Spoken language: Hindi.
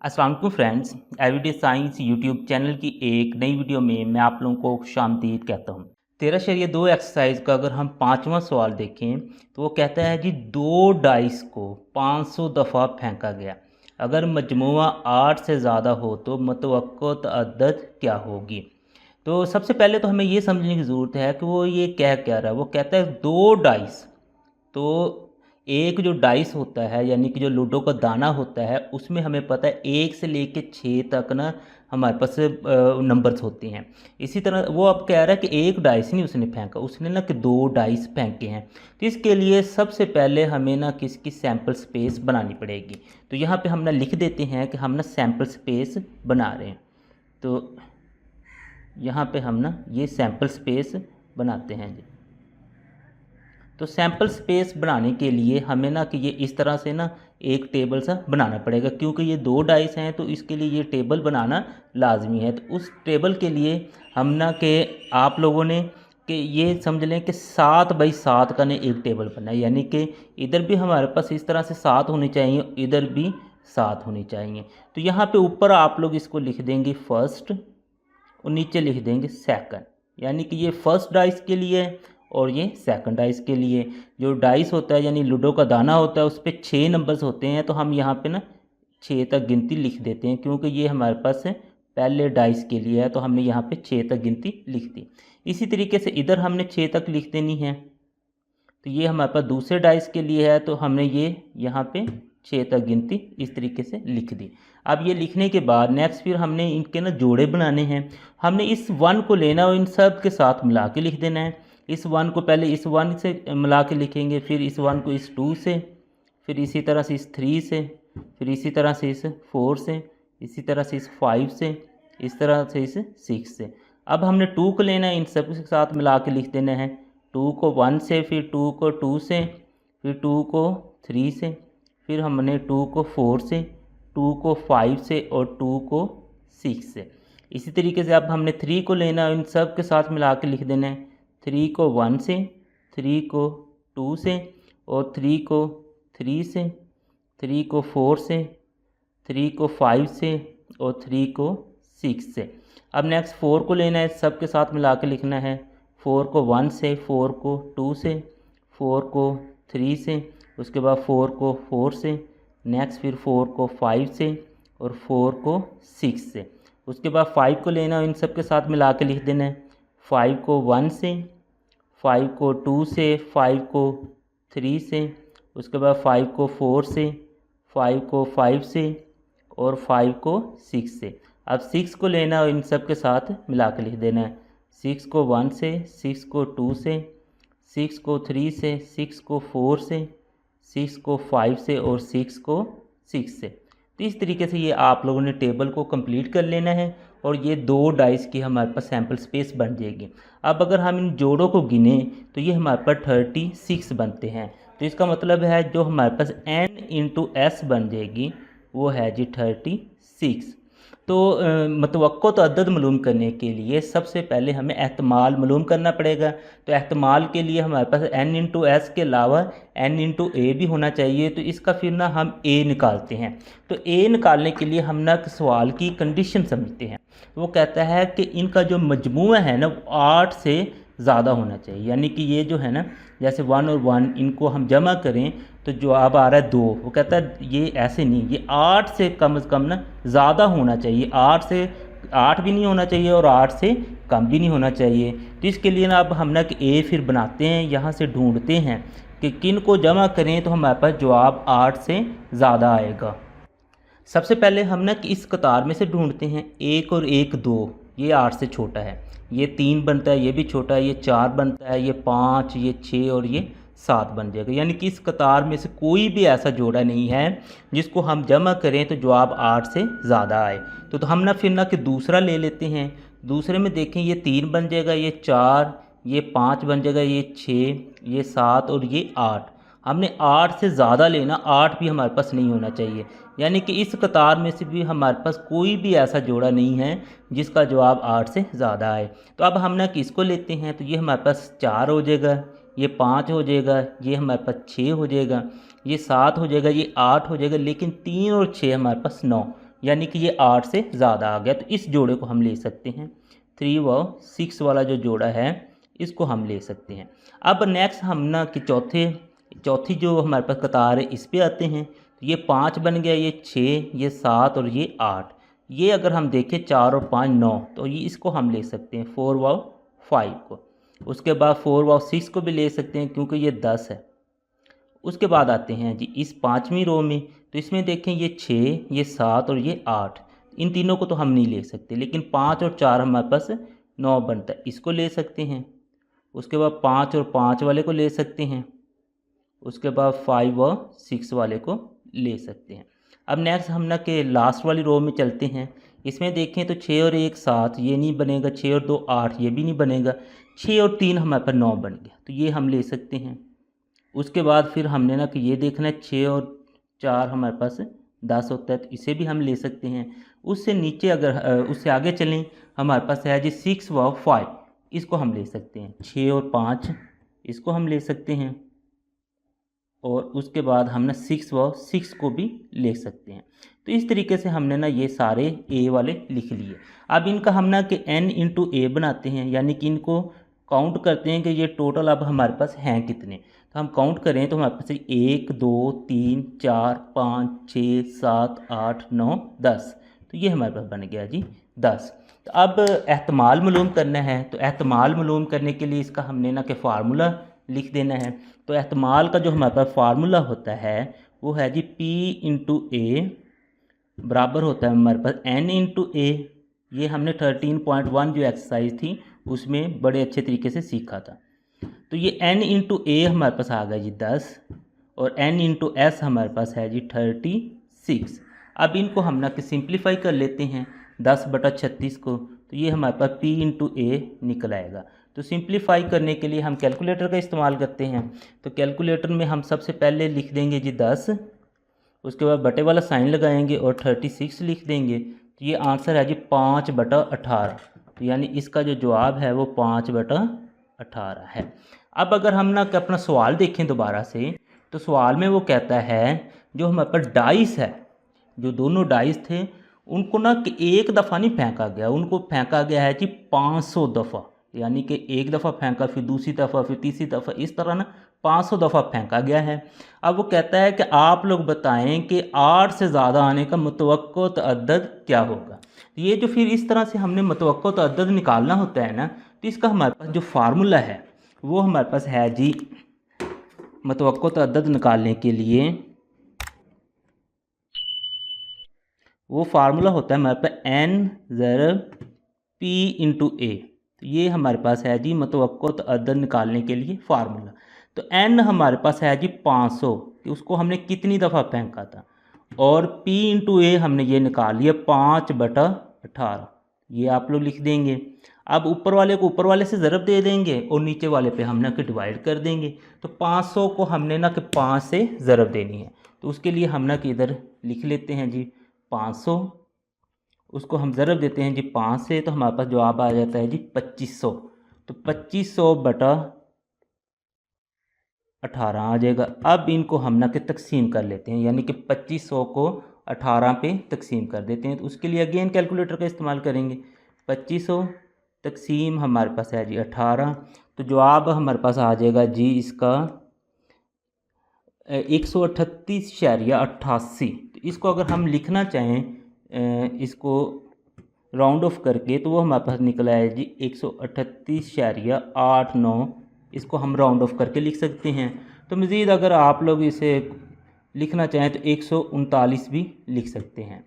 अस्सलाम वालेकुम friends, everyday science YouTube channel की एक नई वीडियो में मैं आप लोगों को खुशामदीद कहता हूँ। 13.2 एक्सरसाइज का अगर हम पाँचवा सवाल देखें तो वो कहता है जी दो डाइस को 500 दफ़ा फेंका गया, अगर मजमुआ 8 से ज़्यादा हो तो मुतवक्को अदद क्या होगी। तो सबसे पहले तो हमें ये समझने की ज़रूरत है कि वो ये कह क्या रहा है। वो कहता है दो डाइस, तो एक जो डाइस होता है यानी कि जो लूडो का दाना होता है उसमें हमें पता है 1 से लेके 6 तक ना हमारे पास नंबर्स होते हैं। इसी तरह वो अब कह रहा है कि एक डाइस नहीं उसने फेंका, उसने ना कि दो डाइस फेंके हैं। तो इसके लिए सबसे पहले हमें ना किसकी सैम्पल स्पेस बनानी पड़ेगी। तो यहाँ पे हम ना लिख देते हैं कि हम ना सैम्पल स्पेस बना रहे हैं। तो यहाँ पे हम ना ये सैम्पल स्पेस बनाते हैं जी। तो सैम्पल स्पेस बनाने के लिए हमें ना कि ये इस तरह से ना एक टेबल सा बनाना पड़ेगा, क्योंकि ये दो डाइस हैं तो इसके लिए ये टेबल बनाना लाजमी है। तो उस टेबल के लिए हम ना कि आप लोगों ने कि ये समझ लें कि 7x7 का ने एक टेबल बनना है, यानी कि इधर भी हमारे पास इस तरह से 7 होनी चाहिए, इधर भी 7 होनी चाहिए। तो यहाँ पे ऊपर आप लोग इसको लिख देंगे फर्स्ट और नीचे लिख देंगे सेकंड, यानी कि ये फर्स्ट डाइस के लिए है और ये सेकंड डाइस के लिए। जो डाइस होता है यानी लूडो का दाना होता है उस पर 6 नंबर्स होते हैं, तो हम यहाँ पे ना 6 तक गिनती लिख देते हैं, क्योंकि ये हमारे पास है पहले डाइस के लिए है, तो हमने यहाँ पे 6 तक गिनती लिख दी। इसी तरीके से इधर हमने 6 तक लिख देनी है। तो ये हमारे पास दूसरे डाइस के लिए है, तो हमने ये यहाँ पे 6 तक गिनती इस तरीके से लिख दी। अब ये लिखने के बाद नेक्स्ट फिर हमने इनके ना जोड़े बनाने हैं। हमने इस 1 को लेना और इन सब के साथ मिला के लिख देना है। इस 1 को पहले इस 1 से मिला के लिखेंगे, फिर इस 1 को इस 2 से, फिर इसी तरह से इस 3 से, फिर इसी तरह से इस 4 से, इसी तरह से इस 5 से, इस तरह से इस 6 से। अब हमने 2 को लेना है, इन सब के साथ मिला के लिख देना है। 2 को 1 से, फिर 2 को 2 से, फिर 2 को 3 से, फिर हमने 2 को 4 से, 2 को 5 से और 2 को 6 से। इसी तरीके से अब हमने 3 को लेना है, इन सब के साथ मिला के लिख देना है। 3 को 1 से, 3 को 2 से और 3 को 3 से, 3 को 4 से, 3 को 5 से और 3 को 6 से। अब नेक्स्ट 4 को लेना है, सब के साथ मिला के लिखना है। 4 को 1 से, 4 को 2 से, 4 को 3 से, उसके बाद 4 को 4 से, नेक्स्ट फिर 4 को 5 से और 4 को 6 से। उसके बाद 5 को लेना है, इन सब के साथ मिला के लिख देना है। 5 को 1 से, 5 को 2 से, 5 को 3 से, उसके बाद 5 को 4 से, 5 को 5 से और 5 को 6 से। अब 6 को लेना और इन सब के साथ मिला के लिख देना है। 6 को 1 से, 6 को 2 से, 6 को 3 से, 6 को 4 से, 6 को 5 से और 6 को 6 से। तो इस तरीके से ये आप लोगों ने टेबल को कंप्लीट कर लेना है और ये दो डाइस की हमारे पास सैम्पल स्पेस बन जाएगी। अब अगर हम इन जोड़ों को गिने तो ये हमारे पास 36 बनते हैं। तो इसका मतलब है जो हमारे पास n इंटू एस बन जाएगी वो है जी 36। तो मुतवक्को अदद मालूम करने के लिए सबसे पहले हमें एहतमाल मालूम करना पड़ेगा। तो एहतमाल के लिए हमारे पास n इंटू एस के अलावा n इंटू ए भी होना चाहिए। तो इसका फिर ना हम a निकालते हैं। तो a निकालने के लिए हम ना सवाल की कंडीशन समझते हैं। वो कहता है कि इनका जो मजमूआ है ना 8 से ज़्यादा होना चाहिए, यानी कि ये जो है ना जैसे 1 और 1 इनको हम जमा करें तो जवाब आ रहा है 2। वो कहता है ये ऐसे नहीं, ये 8 से कम से कम ना ज़्यादा होना चाहिए। 8 से 8 भी नहीं होना चाहिए और 8 से कम भी नहीं होना चाहिए। तो इसके लिए ना अब हम ना कि ए फिर बनाते हैं, यहाँ से ढूंढते हैं कि किन को जमा करें तो हमारे पास जवाब 8 से ज़्यादा आएगा। सबसे पहले हम ना कि इस कतार में से ढूंढते हैं 1 और 1 2, ये 8 से छोटा है। ये 3 बनता है, ये भी छोटा है। ये 4 बनता है, ये 5, ये 6 और ये 7 बन जाएगा। यानी कि इस कतार में से कोई भी ऐसा जोड़ा नहीं है जिसको हम जमा करें तो जवाब 8 से ज़्यादा आए। तो हम ना फिर ना कि दूसरा ले लेते हैं। दूसरे में देखें ये 3 बन जाएगा, ये 4, ये 5 बन जाएगा, ये 6, ये 7 और ये 8। हमने 8 से ज़्यादा लेना, 8 भी हमारे पास नहीं होना चाहिए। यानी कि इस कतार में से भी हमारे पास कोई भी ऐसा जोड़ा नहीं है जिसका जवाब 8 से ज़्यादा आए। तो अब हम ना किसको लेते हैं, तो ये हमारे पास 4 हो जाएगा, ये 5 हो जाएगा, ये हमारे पास 6 हो जाएगा, ये 7 हो जाएगा, ये 8 हो जाएगा, लेकिन 3 और 6 हमारे पास 9। यानी कि ये 8 से ज़्यादा आ गया, तो इस जोड़े को हम ले सकते हैं। 3 व 6 वाला जो जोड़ा है इसको हम ले सकते हैं। अब नेक्स्ट हम ना कि चौथी जो हमारे पास कतार है इस पे आते हैं। तो ये 5 बन गया, ये 6, ये 7 और ये 8। ये अगर हम देखें 4 और 5 9, तो ये इसको हम ले सकते हैं 4 व 5 को। उसके बाद 4 व 6 को भी ले सकते हैं क्योंकि ये 10 है। उसके बाद आते हैं जी इस 5वीं रो में, तो इसमें देखें ये 6, ये 7 और ये 8। इन तीनों को तो हम नहीं ले सकते, लेकिन 5 और 4 हमारे पास 9 बनता है, इसको ले सकते हैं। उसके बाद 5 और 5 वाले को ले सकते हैं। उसके बाद 5 व 6 वाले को ले सकते हैं। अब नेक्स्ट हम ना के लास्ट वाली रो में चलते हैं। इसमें देखें तो 6 और 1 7, ये नहीं बनेगा। 6 और 2 8, ये भी नहीं बनेगा। 6 और 3 हमारे पास 9 बन गया, तो ये हम ले सकते हैं। उसके बाद फिर हमने ना कि ये देखना है 6 और 4 हमारे पास 10 होता है, तो इसे भी हम ले सकते हैं। उससे नीचे अगर उससे आगे चलें, हमारे पास है जी 6 व 5, इसको हम ले सकते हैं। 6 और 5 इसको हम ले सकते हैं, और उसके बाद हम ना 6 व 6 को भी ले सकते हैं। तो इस तरीके से हमने ना ये सारे ए वाले लिख लिए। अब इनका हम ना कि n इंटू ए बनाते हैं, यानी कि इनको काउंट करते हैं कि ये टोटल अब हमारे पास हैं कितने। तो हम काउंट करें तो हमारे पास 1 2 3 4 5 6 7 8 9 10, तो ये हमारे पास बन गया जी 10। तो अब एहतमाल मालूम करना है, तो एहतमाल मालूम करने के लिए इसका हमने ना कि फार्मूला लिख देना है। तो एहतमाल का जो हमारे पास फार्मूला होता है वो है जी P इंटू ए बराबर होता है हमारे पास N इंटू ए। ये हमने 13.1 जो एक्सरसाइज थी उसमें बड़े अच्छे तरीके से सीखा था। तो ये n इंटू ए हमारे पास आ गया जी 10, और n इंटू एस हमारे पास है जी 36। अब इनको हम ना कि सिंप्लीफाई कर लेते हैं 10/36 को, तो ये हमारे पास p इंटू ए निकल आएगा। तो सिंप्लीफाई करने के लिए हम कैलकुलेटर का इस्तेमाल करते हैं। तो कैलकुलेटर में हम सबसे पहले लिख देंगे जी 10, उसके बाद बटे वाला साइन लगाएंगे और 36 लिख देंगे। तो ये आंसर है जी 5/18। तो यानी इसका जो जवाब है वो 5/18 है। अब अगर हम ना कि अपना सवाल देखें दोबारा से, तो सवाल में वो कहता है जो हमारे पास डाइस है, जो दोनों डाइस थे उनको ना कि एक दफ़ा नहीं फेंका गया, उनको फेंका गया है जी 500 दफ़ा। यानी कि एक दफ़ा फेंका, फिर दूसरी दफ़ा, फिर तीसरी दफ़ा, इस तरह ना 500 दफ़ा फेंका गया है। अब वो कहता है कि आप लोग बताएं कि 8 से ज़्यादा आने का मुतवक्को तअद्दद क्या होगा। ये जो फिर इस तरह से हमने मुतवक्को तअद्दद निकालना होता है ना, तो इसका हमारे पास जो फार्मूला है वो हमारे पास है जी मुतवक्को तअद्दद निकालने के लिए वो फार्मूला होता है हमारे पास n ज़रब p इंटू ए। तो ये हमारे पास है जी मुतवक्को तअद्दद निकालने के लिए फार्मूला। तो n हमारे पास है जी 500, कि उसको हमने कितनी दफ़ा फेंका था, और p इंटू ए हमने ये निकाल लिया 5/18। ये आप लोग लिख देंगे। अब ऊपर वाले को ऊपर वाले से ज़रब दे देंगे और नीचे वाले पे हम ना कि डिवाइड कर देंगे। तो 500 को हमने ना कि 5 से ज़रब देनी है, तो उसके लिए हम ना कि इधर लिख लेते हैं जी 500, उसको हम ज़रब देते हैं जी 5 से, तो हमारे पास जवाब आ जाता है जी 2500। तो 2500/18 आ जाएगा। अब इनको हम ना कि तकसीम कर लेते हैं, यानी कि 2500 को 18 पे तकसीम कर देते हैं। तो उसके लिए अगेन कैलकुलेटर का इस्तेमाल करेंगे। 2500 तकसीम हमारे पास है जी 18, तो जवाब हमारे पास आ जाएगा जी इसका 138.88। तो इसको अगर हम लिखना चाहें इसको राउंड ऑफ करके, तो वो हमारे पास निकला है जी 138.89। इसको हम राउंड ऑफ करके लिख सकते हैं। तो मज़ीद अगर आप लोग इसे लिखना चाहें तो 139 भी लिख सकते हैं।